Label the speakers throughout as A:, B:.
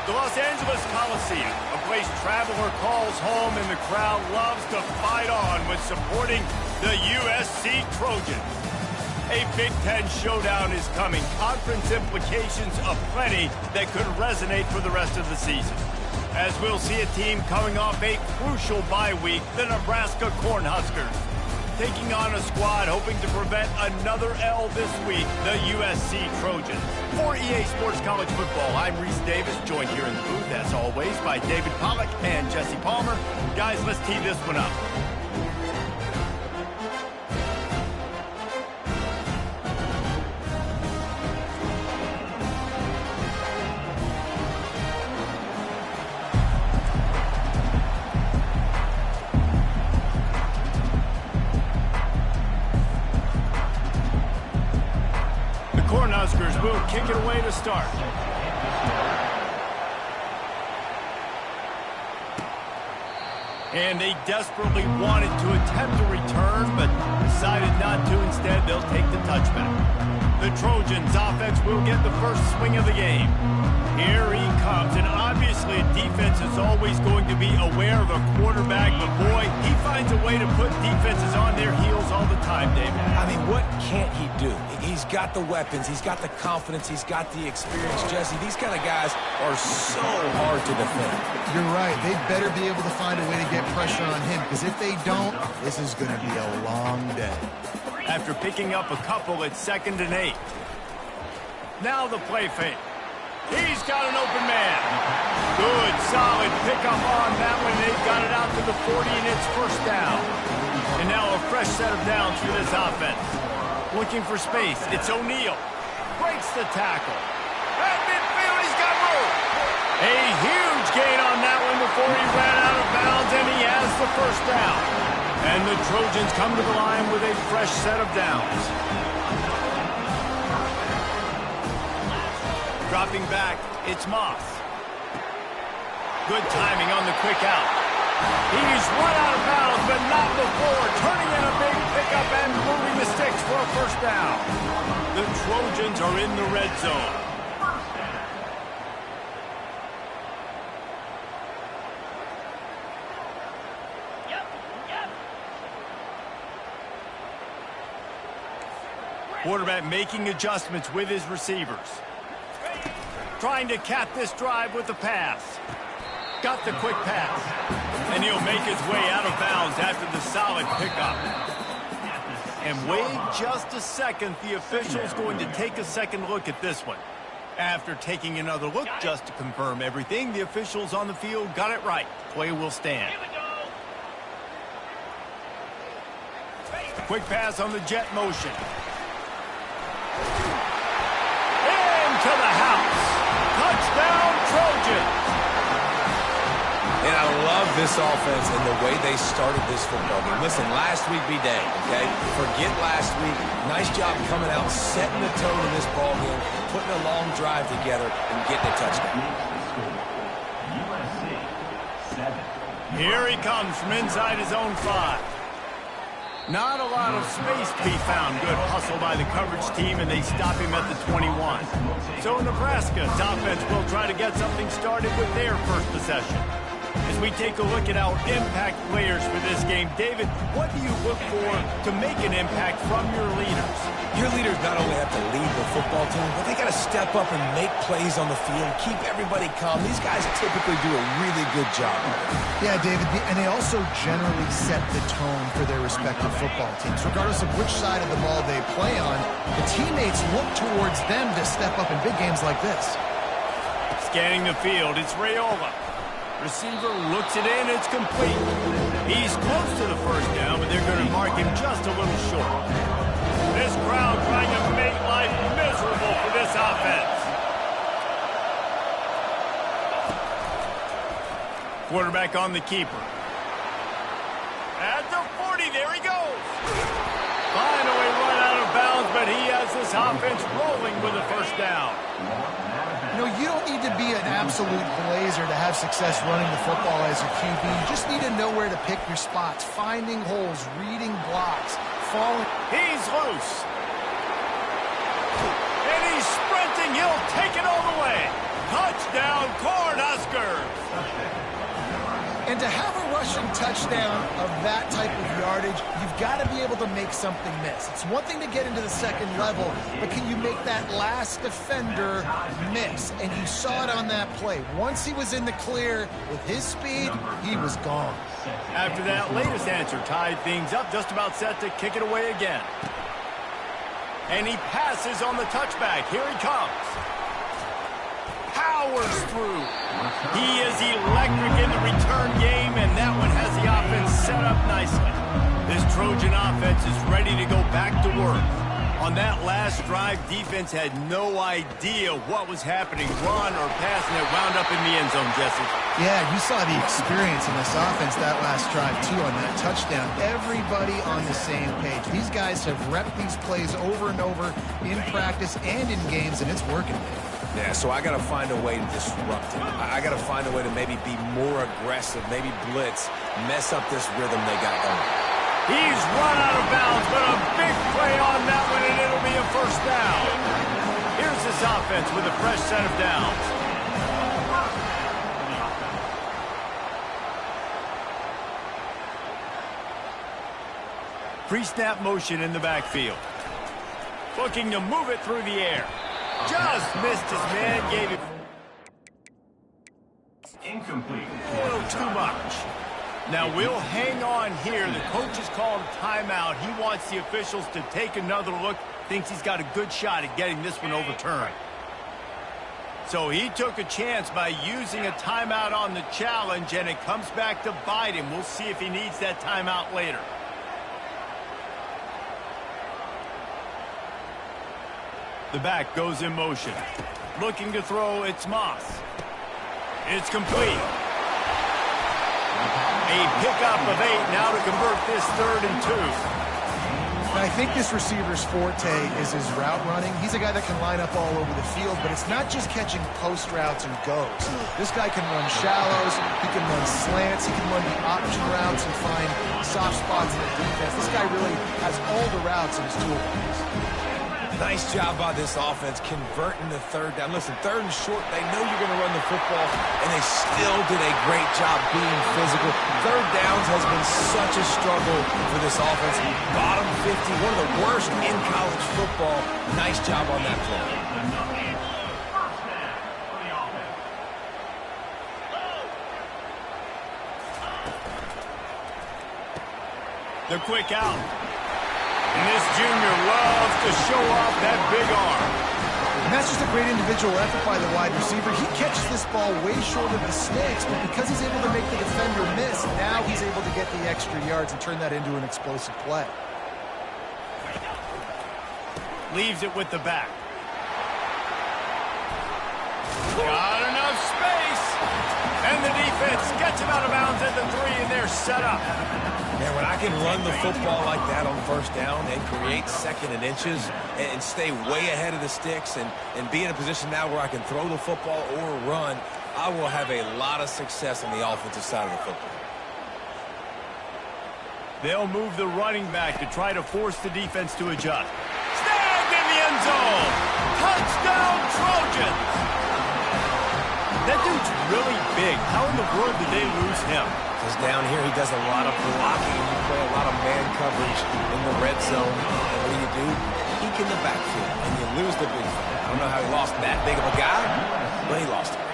A: The Los Angeles Coliseum, a place traveler calls home and the crowd loves to fight on with supporting the USC Trojans. A Big Ten showdown is coming. Conference implications aplenty that could resonate for the rest of the season. As we'll see a team coming off a crucial bye week, the Nebraska Cornhuskers, taking on a squad hoping to prevent another L this week, the USC Trojans. For EA Sports College Football, I'm Reese Davis, joined here in the booth, as always, by David Pollack and Jesse Palmer. Guys, let's tee this one up. Cornhuskers will kick it away to start. And they desperately wanted to attempt a return, but decided not to. Instead, they'll take the touchback. The Trojans' offense will get the first swing of the game. Here he comes, and obviously defense is always going to be aware of a quarterback, but boy, he finds a way to put defenses on their heels all the time, David.
B: I mean, what can't he do? He's got the weapons, he's got the confidence, he's got the experience. Jesse, these kind of guys are so hard to defend.
C: You're right. They better be able to find a way to get pressure on him, because if they don't, this is going to be a long day.
A: After picking up a couple, it's 2nd and 8. Now the play fake. He's got an open man. Good, solid pickup on that one. They've got it out to the 40, and it's first down. And now a fresh set of downs for this offense. Looking for space. It's O'Neal. Breaks the tackle. At midfield, he's got room. A huge gain on that one before he ran out of bounds, and he has the first down. And the Trojans come to the line with a fresh set of downs. Dropping back, it's Moss. Good timing on the quick out. He's run out of bounds, but not before. Turning in a big pickup and moving the sticks for a first down. The Trojans are in the red zone. Quarterback making adjustments with his receivers. Trying to cap this drive with the pass. Got the quick pass. And he'll make his way out of bounds after the solid pickup. And wait just a second. The official's going to take a second look at this one. After taking another look just to confirm everything, the officials on the field got it right. Play will stand. Quick pass on the jet motion. Into the house. Touchdown, Trojans.
B: And I love this offense and the way they started this football game. Listen, last week be dang, okay? Forget last week. Nice job coming out, setting the tone in this ball game, putting a long drive together, and getting a touchdown.
A: Here he comes from inside his own 5. Not a lot of space to be found. Good hustle by the coverage team, and they stop him at the 21. So Nebraska's offense will try to get something started with their first possession. As we take a look at our impact players for this game, David, what do you look for to make an impact from your leaders?
B: Your leaders not only have to lead the football team, but they got to step up and make plays on the field, keep everybody calm. These guys typically do a really good job.
C: Yeah, David, and they also generally set the tone for their respective football teams. Regardless of which side of the ball they play on, the teammates look towards them to step up in big games like this.
A: Scanning the field, it's Raiola. Receiver looks it in, it's complete. He's close to the first down, but they're going to mark him just a little short. This crowd trying to make life miserable for this offense. Quarterback on the keeper. At the 40, there he goes. Finally run out of bounds, but he has this offense rolling with a first down.
C: You know, you don't need to be an absolute blazer to have success running the football as a QB. You just need to know where to pick your spots, finding holes, reading blocks, falling.
A: He's loose. And he's sprinting. He'll take it all the way. Touchdown, Cornhuskers!
C: And to have a rushing touchdown of that type of yardage, you've got to be able to make something miss. It's one thing to get into the second level, but can you make that last defender miss? And you saw it on that play. Once he was in the clear with his speed, he was gone.
A: After that latest answer tied things up, just about set to kick it away again. And he passes on the touchback. Here he comes. Powers through. He is electric in the return game, and that one has the offense set up nicely. This Trojan offense is ready to go back to work. On that last drive, defense had no idea what was happening, run or pass, and it wound up in the end zone, Jesse.
C: Yeah, you saw the experience in this offense that last drive, too, on that touchdown. Everybody on the same page. These guys have repped these plays over and over in practice and in games, and it's working.
B: Yeah, so I got to find a way to disrupt him. I got to find a way to maybe be more aggressive, maybe blitz, mess up this rhythm they got going.
A: He's run out of bounds, but a big play on that one, and it'll be a first down. Here's this offense with a fresh set of downs. Pre-snap motion in the backfield. Looking to move it through the air. Just missed his man, gave it incomplete. A little too much. Now we'll hang on here. The coach has called a timeout. He wants the officials to take another look. Thinks he's got a good shot at getting this one overturned. So he took a chance by using a timeout on the challenge, and it comes back to bite him. We'll see if he needs that timeout later. The back goes in motion. Looking to throw, it's Moss. It's complete. A pickup of 8 now to convert this 3rd and 2.
C: And I think this receiver's forte is his route running. He's a guy that can line up all over the field, but it's not just catching post routes and goes. This guy can run shallows, he can run slants, he can run the option routes and find soft spots in the defense. This guy really has all the routes in his toolbox.
B: Nice job by this offense converting the 3rd down. Listen, 3rd and short, they know you're going to run the football, and they still did a great job being physical. 3rd downs has been such a struggle for this offense. Bottom 50, one of the worst in college football. Nice job on that play.
A: The quick out. And this junior loves to show off that big arm.
C: And that's just a great individual effort by the wide receiver. He catches this ball way short of the sticks, but because he's able to make the defender miss, now he's able to get the extra yards and turn that into an explosive play.
A: Leaves it with the back. Got enough space. And the defense gets him out of bounds at the 3, and they're set up.
B: Man, when I can run the football like that on 1st down and create 2nd and inches and stay way ahead of the sticks and be in a position now where I can throw the football or run, I will have a lot of success on the offensive side of the football.
A: They'll move the running back to try to force the defense to adjust. Snagged in the end zone. Touchdown, Trojans. That dude's really big. How in the world did they lose him?
B: Because down here he does a lot of blocking. You play a lot of man coverage in the red zone. And what do? Peek in the backfield, and you lose the big fella. I don't know how he lost that big of a guy, but he lost it.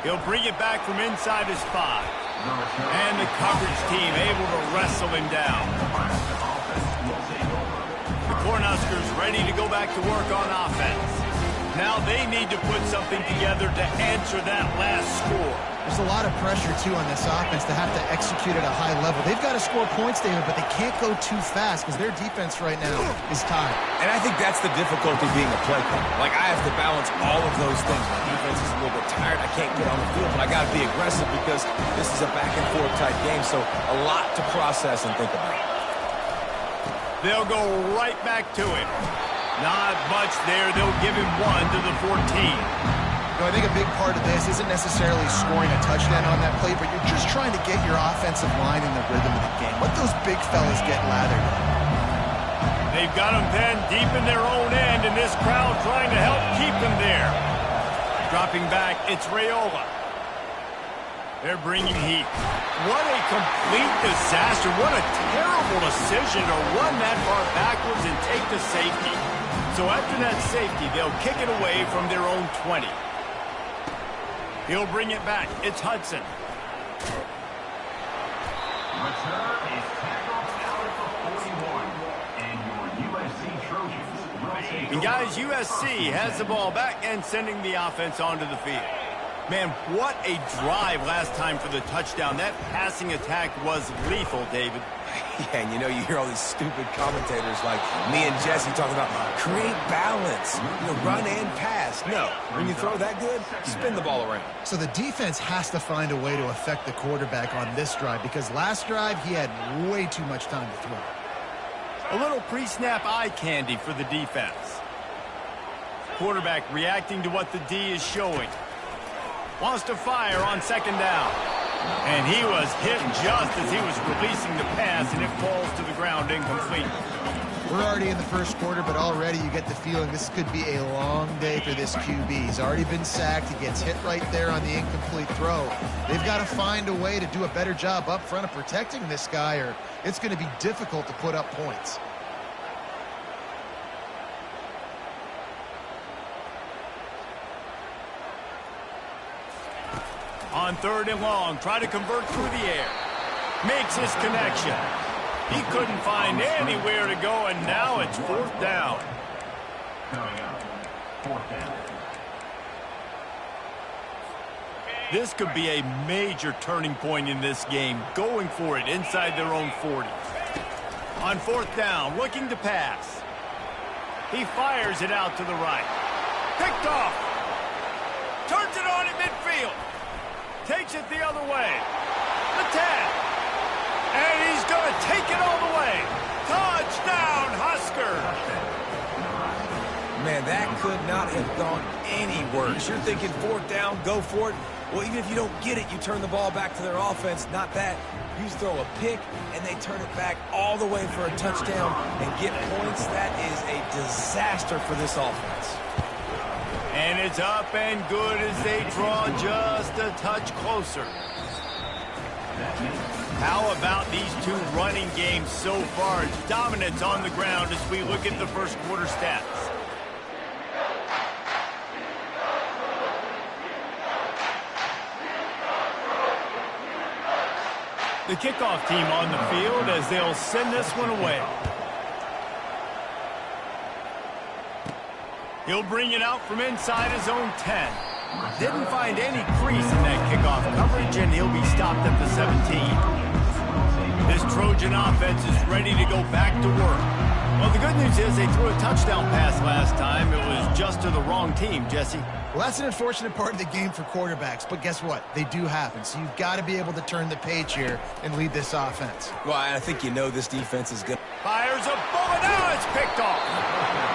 A: He'll bring it back from inside his 5. And the coverage team able to wrestle him down. The Cornhuskers ready to go back to work on offense. Now they need to put something together to answer that last score.
C: There's a lot of pressure, too, on this offense to have to execute at a high level. They've got to score points, David, but they can't go too fast because their defense right now is tired.
B: And I think that's the difficulty being a play caller. Like, I have to balance all of those things. My defense is a little bit tired. I can't get on the field, but I got to be aggressive because this is a back-and-forth type game, so a lot to process and think about.
A: They'll go right back to him. Not much there. They'll give him 1 to the 14.
C: I think a big part of this isn't necessarily scoring a touchdown on that play, but you're just trying to get your offensive line in the rhythm of the game. Let those big fellas get lathered.
A: They've got them pinned deep in their own end, and this crowd trying to help keep them there. Dropping back, it's Raiola. They're bringing heat. What a complete disaster. What a terrible decision to run that far backwards and take the safety. So after that safety, they'll kick it away from their own 20. He'll bring it back. It's Hudson.
D: Return is tackled out at the 41. And your USC Trojans will take
A: And guys, USC has the ball back and sending the offense onto the field. Man, what a drive last time for the touchdown. That passing attack was lethal, David.
B: Yeah, and you know, you hear all these stupid commentators like me and Jesse talking about create balance, run and pass. No, when you throw that good, spin the ball around.
C: So the defense has to find a way to affect the quarterback on this drive because last drive he had way too much time to throw.
A: A little pre-snap eye candy for the defense. Quarterback reacting to what the D is showing. Wants to fire on second down. And he was hit just as he was releasing the pass, and it falls to the ground incomplete.
C: We're already in the first quarter, but already you get the feeling this could be a long day for this QB. He's already been sacked. He gets hit right there on the incomplete throw. They've got to find a way to do a better job up front of protecting this guy, or it's going to be difficult to put up points.
A: On third and long, try to convert through the air. Makes his connection. He couldn't find anywhere to go, and now it's fourth down.
D: coming up. Fourth down.
A: This could be a major turning point in this game, going for it inside their own 40. On fourth down, looking to pass. He fires it out to the right. Picked off. Turns it on in midfield. Takes it the other way. The 10. And he's going to take it all the way. Touchdown, Huskers.
B: Man, that could not have gone any worse. You're thinking fourth down, go for it. Well, even if you don't get it, you turn the ball back to their offense. Not that. You throw a pick, and they turn it back all the way for a touchdown and get points. That is a disaster for this offense.
A: And it's up and good as they draw just a touch closer. How about these two running games so far? It's dominance on the ground as we look at the first quarter stats. The kickoff team on the field as they'll send this one away. He'll bring it out from inside his own 10. Didn't find any crease in that kickoff coverage, and he'll be stopped at the 17. This Trojan offense is ready to go back to work. Well, the good news is they threw a touchdown pass last time. It was just to the wrong team, Jesse.
C: Well, that's an unfortunate part of the game for quarterbacks, but guess what? They do happen, so you've got to be able to turn the page here and lead this offense.
B: Well, I think you know this defense is good.
A: Fires a bullet. Now it's picked off.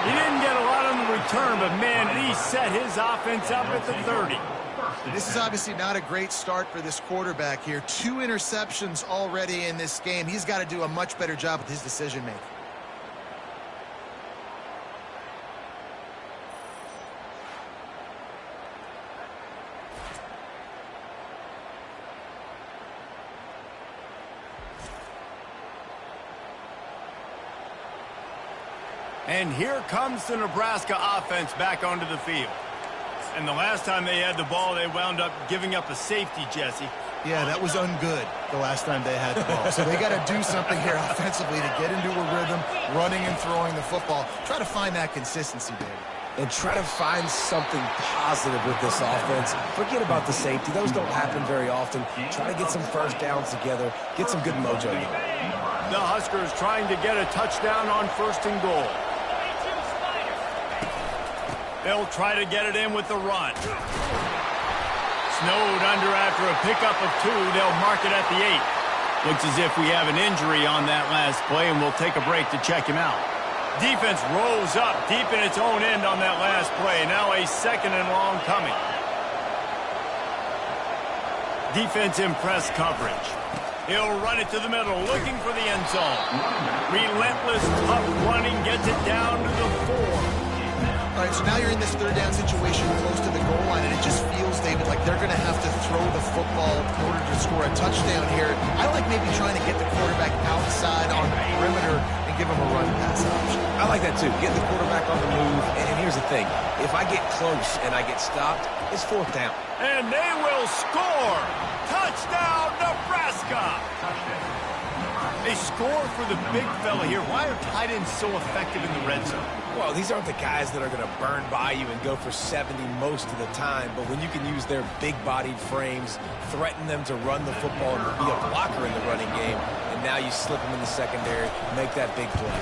A: He didn't get a lot on the return, but, man, he set his offense up at the 30.
C: This is obviously not a great start for this quarterback here. 2 interceptions already in this game. He's got to do a much better job with his decision-making.
A: And here comes the Nebraska offense back onto the field. And the last time they had the ball, they wound up giving up a safety, Jesse.
C: Yeah, that was ungood the last time they had the ball. So they got to do something here offensively to get into a rhythm, running and throwing the football. Try to find that consistency, David.
B: And try to find something positive with this offense. Forget about the safety. Those don't happen very often. Try to get some first downs together. Get some good mojo going.
A: The Huskers trying to get a touchdown on first and goal. They'll try to get it in with the run. Snowed under after a pickup of 2. They'll mark it at the 8. Looks as if we have an injury on that last play, and we'll take a break to check him out. Defense rose up deep in its own end on that last play. Now a second and long coming. Defense in press coverage. He'll run it to the middle, looking for the end zone. Relentless, tough running gets it down to the 4.
C: All right, so now you're in this third down situation close to the goal line, and it just feels, David, like they're going to have to throw the football in order to score a touchdown here. I like maybe trying to get the quarterback outside on the perimeter and give him a run-pass option.
B: I like that, too. Get the quarterback on the move. And here's the thing. If I get close and I get stopped, it's fourth down.
A: And they will score. Touchdown, Nebraska. They score for the big fella here. Why are tight ends so effective in the red zone?
B: Well, these aren't the guys that are going to burn by you and go for 70 most of the time, but when you can use their big-bodied frames, threaten them to run the football and be a blocker in the running game, and now you slip them in the secondary, make that big play.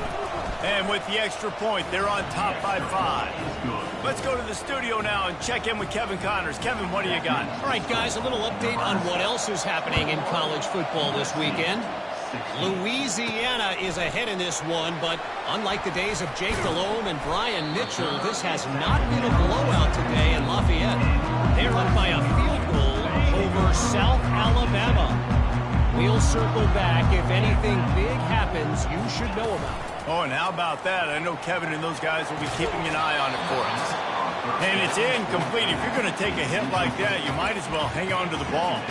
A: And with the extra point, they're on top by 5. Let's go to the studio now and check in with Kevin Connors. Kevin, what do you got?
E: All right, guys, a little update on what else is happening in college football this weekend. Louisiana is ahead in this one, but unlike the days of Jake Delhomme and Brian Mitchell, this has not been a blowout today in Lafayette. They're up by a field goal over South Alabama. We'll circle back. If anything big happens, you should know about it.
A: Oh, and how about that? I know Kevin and those guys will be keeping an eye on it for us. And it's incomplete. If you're going to take a hit like that, you might as well hang on to the ball.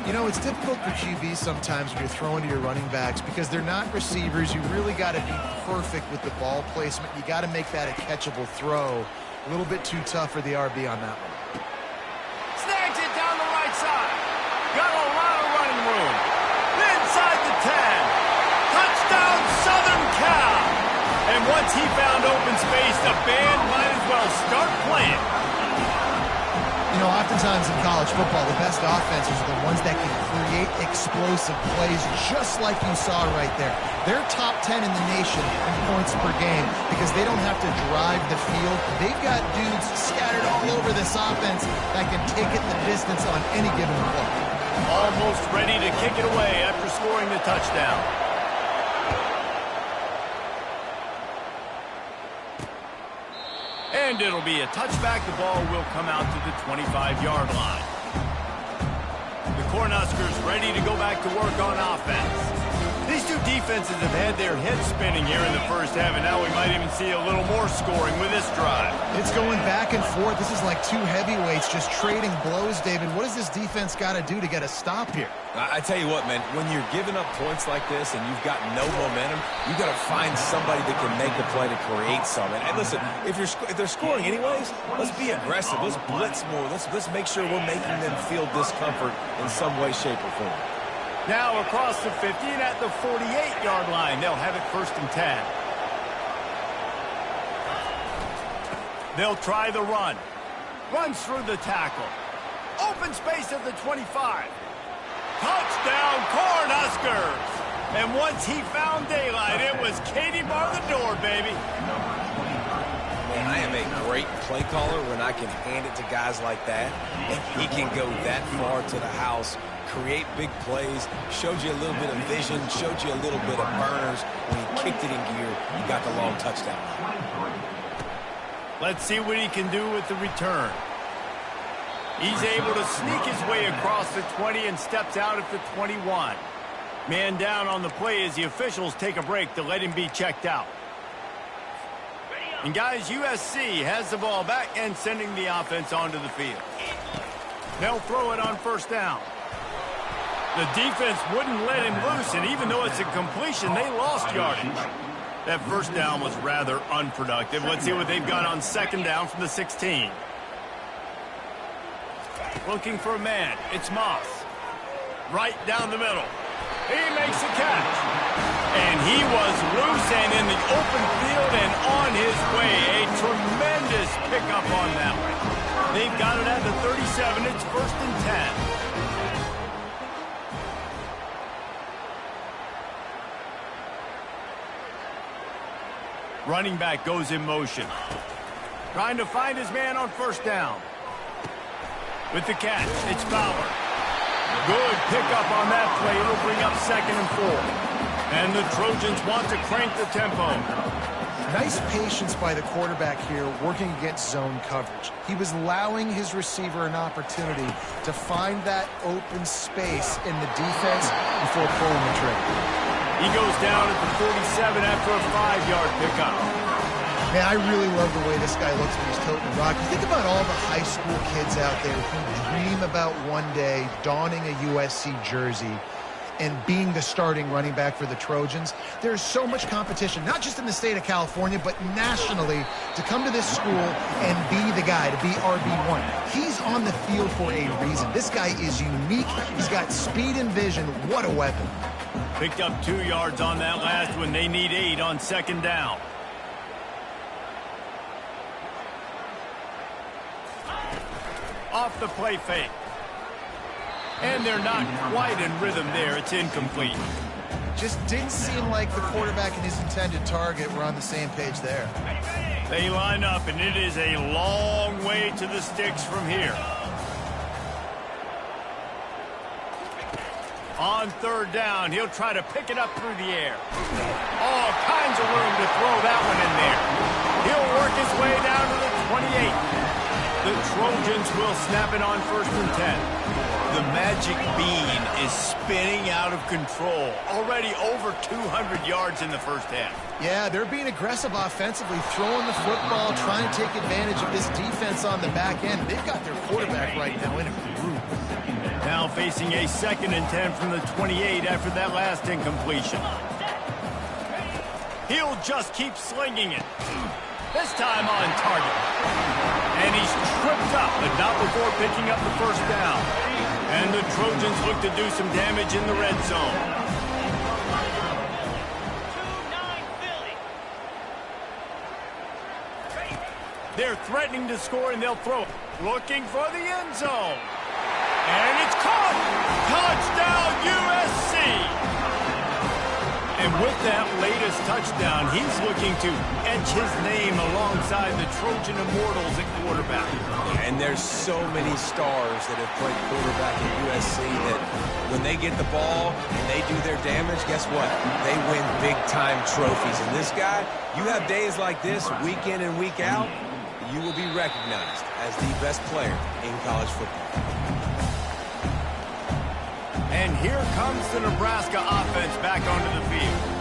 C: You know, it's difficult for QBs sometimes when you're throwing to your running backs because they're not receivers. You really got to be perfect with the ball placement. You got to make that a catchable throw. A little bit too tough for the RB on that one.
A: Snags it down the right side. Got a lot of running room. Inside the 10. Touchdown, Southern Cal. And once he found open space, the band might as well start playing.
C: You know, oftentimes in college football, the best offenses are the ones that can create explosive plays, just like you saw right there. They're top 10 in the nation in points per game because they don't have to drive the field. They've got dudes scattered all over this offense that can take it the distance on any given play.
A: Almost ready to kick it away after scoring the touchdown. And it'll be a touchback. The ball will come out to the 25-yard line. The Cornhuskers ready to go back to work on offense. These two defenses have had their heads spinning here in the first half, and now we might even see a little more scoring with this drive.
C: It's going back and forth. This is like two heavyweights just trading blows, David. What does this defense got to do to get a stop here?
B: I tell you what, man, when you're giving up points like this and you've got no momentum, you got to find somebody that can make a play to create something. And listen, if they're scoring anyways, let's be aggressive. Let's blitz more. Let's make sure we're making them feel discomfort in some way, shape, or form.
A: Now across the 50 and at the 48-yard line, they'll have it 1st and 10. They'll try the run. Runs through the tackle. Open space at the 25. Touchdown, Cornhuskers! And once he found daylight, it was Katie bar the door, baby.
B: Man, I am a great play caller when I can hand it to guys like that. And he can go that far to the house, create big plays, showed you a little bit of vision, showed you a little bit of burners. When he kicked it in gear, he got the long touchdown.
A: Let's see what he can do with the return. He's able to sneak his way across the 20 and steps out at the 21. Man down on the play as the officials take a break to let him be checked out. And guys, USC has the ball back and sending the offense onto the field. They'll throw it on 1st down. The defense wouldn't let him loose, and even though it's a completion, they lost yardage. That 1st down was rather unproductive. Let's see what they've got on 2nd down from the 16. Looking for a man. It's Moss. Right down the middle. He makes a catch. And he was loose and in the open field and on his way. A tremendous pickup on that one. They've got it at the 37. It's 1st and 10. Running back goes in motion. Trying to find his man on 1st down. With the catch, it's Fowler. Good pickup on that play. It'll bring up 2nd and 4. And the Trojans want to crank the tempo.
C: Nice patience by the quarterback here working against zone coverage. He was allowing his receiver an opportunity to find that open space in the defense before pulling the trigger.
A: He goes down at the 47 after a 5-yard pickup.
C: Man, I really love the way this guy looks when he's toting the rock. You think about all the high school kids out there who dream about one day donning a USC jersey and being the starting running back for the Trojans. There's so much competition, not just in the state of California, but nationally, to come to this school and be the guy, to be RB1. He's on the field for a reason. This guy is unique. He's got speed and vision. What a weapon.
A: Picked up 2 yards on that last one. They need 8 on 2nd down. Off the play fake. And they're not quite in rhythm there. It's incomplete.
C: Just didn't seem like the quarterback and his intended target were on the same page there.
A: They line up, and it is a long way to the sticks from here. On 3rd down, he'll try to pick it up through the air. All kinds of room to throw that one in there. He'll work his way down to the 28. The Trojans will snap it on 1st and 10. The magic bean is spinning out of control. Already over 200 yards in the first half.
C: Yeah, they're being aggressive offensively, throwing the football, trying to take advantage of this defense on the back end. They've got their quarterback right now in a groove.
A: Now facing a 2nd and 10 from the 28 after that last incompletion. He'll just keep slinging it. This time on target. And he's tripped up, but not before picking up the 1st down. And the Trojans look to do some damage in the red zone. They're threatening to score, and they'll throw it. Looking for the end zone. And it's caught! Touchdown, USC! And with that latest touchdown, he's looking to etch his name alongside the Trojan Immortals at quarterback.
B: And there's so many stars that have played quarterback at USC that when they get the ball and they do their damage, guess what? They win big-time trophies. And this guy, you have days like this, week in and week out, you will be recognized as the best player in college football.
A: And here comes the Nebraska offense back onto the field.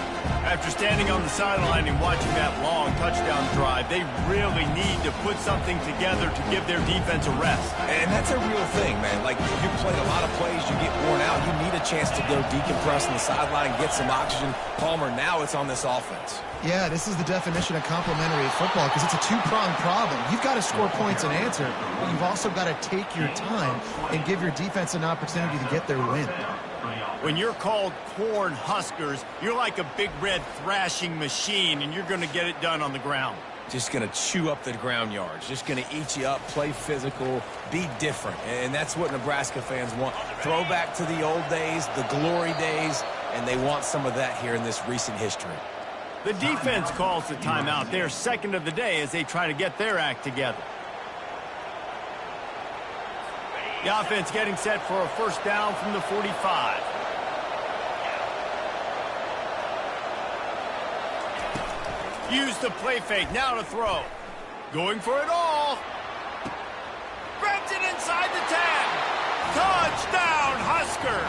A: After standing on the sideline and watching that long touchdown drive, they really need to put something together to give their defense a rest.
B: And that's a real thing, man. Like, you played a lot of plays, you get worn out, you need a chance to go decompress on the sideline, get some oxygen. Palmer, now it's on this offense.
C: Yeah, this is the definition of complementary football because it's a two-pronged problem. You've got to score points and answer, but you've also got to take your time and give your defense an opportunity to get their win.
A: When you're called Corn Huskers, you're like a big red thrashing machine, and you're going to get it done on the ground.
B: Just going to chew up the ground yards, just going to eat you up, play physical, be different. And that's what Nebraska fans want. Throwback to the old days, the glory days, and they want some of that here in this recent history.
A: The defense calls the timeout. They're 2nd of the day as they try to get their act together. The offense getting set for a 1st down from the 45. Use the play fake, now to throw. Going for it all. Grabs it inside the 10. Touchdown, Husker.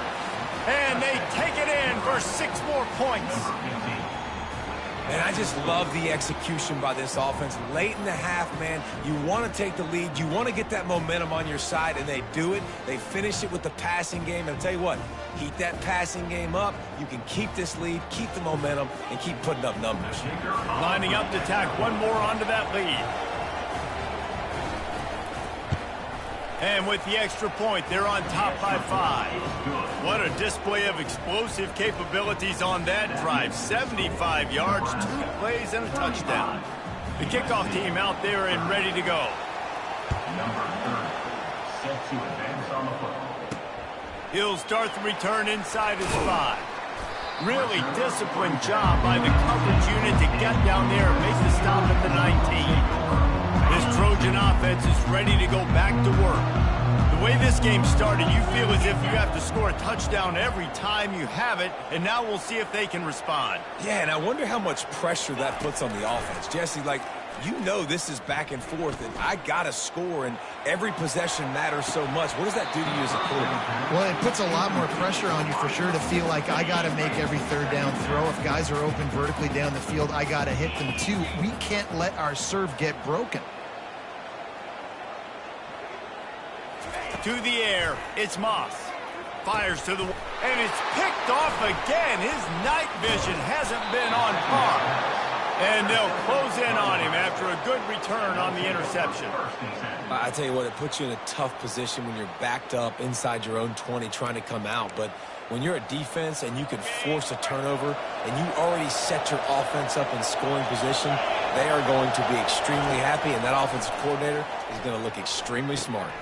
A: And they take it in for 6 more points.
B: And I just love the execution by this offense. Late in the half, man, you want to take the lead. You want to get that momentum on your side, and they do it. They finish it with the passing game. And I'll tell you what, keep that passing game up. You can keep this lead, keep the momentum, and keep putting up numbers.
A: Lining up to tack one more onto that lead. And with the extra point, they're on top by 5. What a display of explosive capabilities on that drive. 75 yards, 2 plays, and a touchdown. The kickoff team out there and ready to go.
D: Number 30, set to advance on the football.
A: He'll start the return inside his 5. Really disciplined job by the coverage unit to get down there and make the stop at the 19. This Trojan offense is ready to go back to work. The The way this game started, you feel as if you have to score a touchdown every time you have it, and now we'll see if they can respond.
B: Yeah, and I wonder how much pressure that puts on the offense. Jesse, like, you know this is back and forth, and I got to score, and every possession matters so much. What does that do to you as a quarterback?
C: Well, it puts a lot more pressure on you for sure to feel like I got to make every third down throw. If guys are open vertically down the field, I got to hit them too. We can't let our serve get broken.
A: To the air, it's Moss. Fires to the... and it's picked off again. His night vision hasn't been on par. And they'll close in on him after a good return on the interception.
B: I tell you what, it puts you in a tough position when you're backed up inside your own 20 trying to come out. But when you're a defense and you can force a turnover and you already set your offense up in scoring position, they are going to be extremely happy, and that offensive coordinator is going to look extremely smart.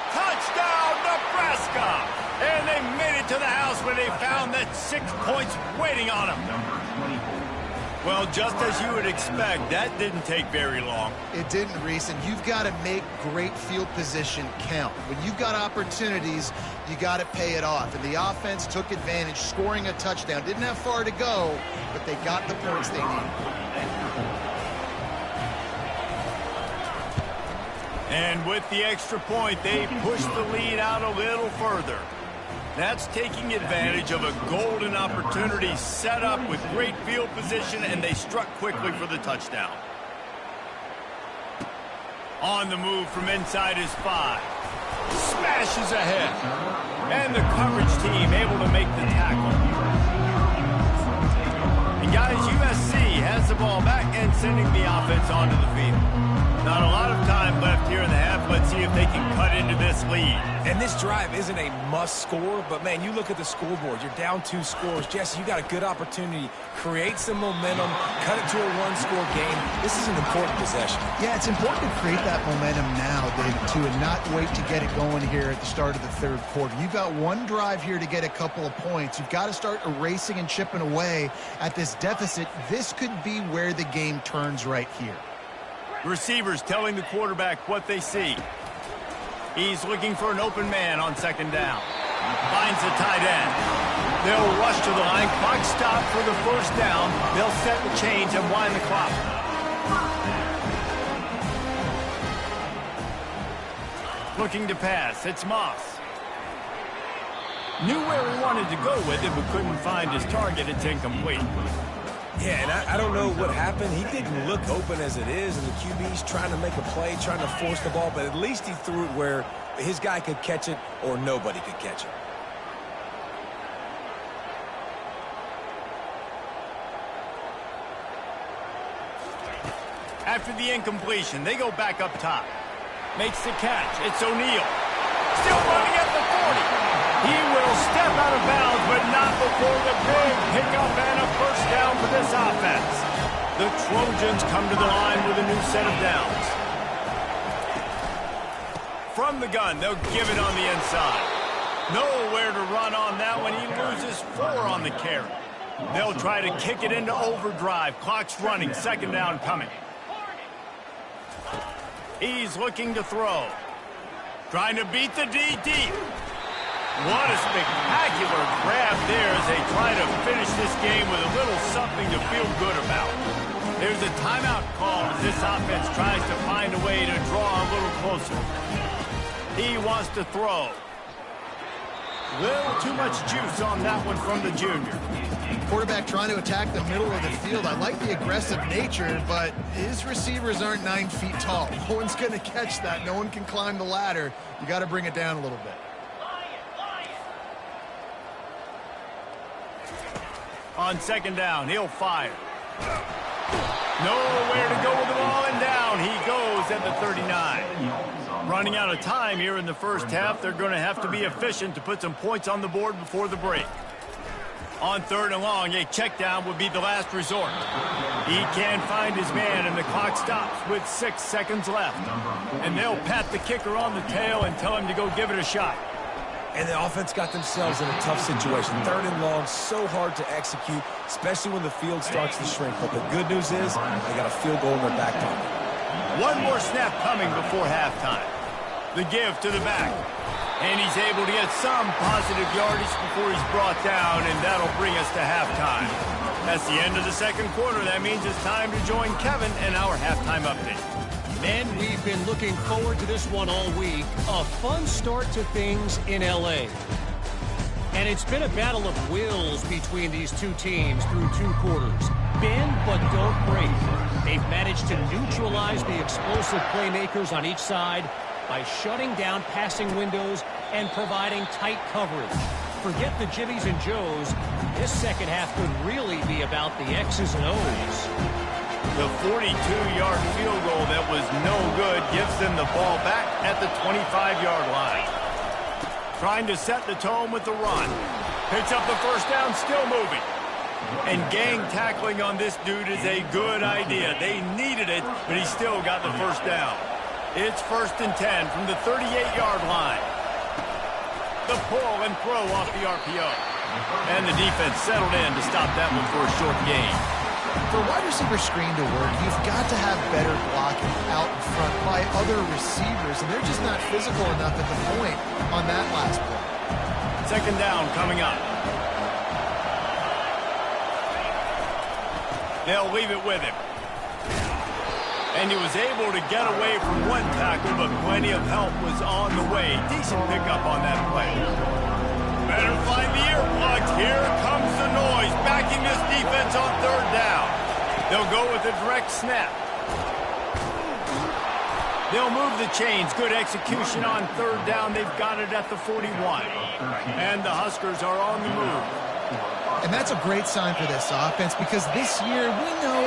A: Touchdown, Nebraska! And they made it to the house when they found that 6 points waiting on them. Well, just as you would expect, that didn't take very long.
C: It didn't, Reese, and you've got to make great field position count. When you've got opportunities, you got to pay it off. And the offense took advantage, scoring a touchdown. Didn't have far to go, but they got the points they needed.
A: And with the extra point, they pushed the lead out a little further. That's taking advantage of a golden opportunity set up with great field position, and they struck quickly for the touchdown. On the move from inside his 5. Smashes ahead. And the coverage team able to make the tackle. And guys, USC has the ball back and sending the offense onto the field. Not a lot of time left here in the half. Let's see if they can cut into this lead.
B: And this drive isn't a must score, but man, you look at the scoreboard, you're down 2 scores. Jesse, you got a good opportunity. Create some momentum, cut it to a 1-score game. This is an important possession.
C: Yeah, it's important to create that momentum now, David, too, and not wait to get it going here at the start of the third quarter. You've got one drive here to get a couple of points. You've got to start erasing and chipping away at this deficit. This could be where the game turns right here.
A: Receivers telling the quarterback what they see. He's looking for an open man on second down. Finds the tight end. They'll rush to the line. Clock stop for the first down. They'll set the change and wind the clock. Looking to pass. It's Moss. Knew where he wanted to go with it, but couldn't find his target. It's incomplete.
B: Yeah, and I don't know what happened. He didn't look open as it is, and the QB's trying to make a play, trying to force the ball, but at least he threw it where his guy could catch it or nobody could catch it.
A: After the incompletion, they go back up top. Makes the catch. It's O'Neal. Still running at the 40. He will step out of bounds, but not before the big pickup and a first down for this offense. The Trojans come to the line with a new set of downs. From the gun, they'll give it on the inside. Nowhere to run on that one. He loses 4 on the carry. They'll try to kick it into overdrive. Clock's running. Second down coming. He's looking to throw. Trying to beat the D deep. What a spectacular grab there as they try to finish this game with a little something to feel good about. There's a timeout call as this offense tries to find a way to draw a little closer. He wants to throw. Little too much juice on that one from the junior.
C: Quarterback trying to attack the middle of the field. I like the aggressive nature, but his receivers aren't 9 feet tall. No one's going to catch that. No one can climb the ladder. You got to bring it down a little bit.
A: On second down, he'll fire. Nowhere to go with the ball, and down he goes at the 39. Running out of time here in the first half. They're going to have to be efficient to put some points on the board before the break. On third and long, a check down would be the last resort. He can't find his man, and the clock stops with 6 seconds left. And they'll pat the kicker on the tail and tell him to go give it a shot.
B: And the offense got themselves in a tough situation. Third and long, so hard to execute, especially when the field starts to shrink. But the good news is they got a field goal in their back pocket.
A: One more snap coming before halftime. The give to the back. And he's able to get some positive yardage before he's brought down, and that'll bring us to halftime. That's the end of the second quarter. That means it's time to join Kevin and our halftime update.
E: Men, we've been looking forward to this one all week. A fun start to things in L.A. And it's been a battle of wills between these two teams through 2 quarters. Bend but don't break. They've managed to neutralize the explosive playmakers on each side by shutting down passing windows and providing tight coverage. Forget the Jimmies and Joes. This second half could really be about the X's and O's.
A: The 42-yard field goal that was no good gives them the ball back at the 25-yard line. Trying to set the tone with the run. Picks up the first down, still moving. And gang tackling on this dude is a good idea. They needed it, but he still got the first down. It's 1st and 10 from the 38-yard line. The pull and throw off the RPO. And the defense settled in to stop that one for a short gain.
C: For wide receiver screen to work, you've got to have better blocking out in front by other receivers, and they're just not physical enough at the point on that last play.
A: Second down coming up. They'll leave it with him. And he was able to get away from one tackle, but plenty of help was on the way. Decent pickup on that play. Better find the earplugs. Here comes the noise, backing this defense on 3rd down. They'll go with a direct snap. They'll move the chains. Good execution on 3rd down. They've got it at the 41. And the Huskers are on the move.
C: And that's a great sign for this offense because this year we know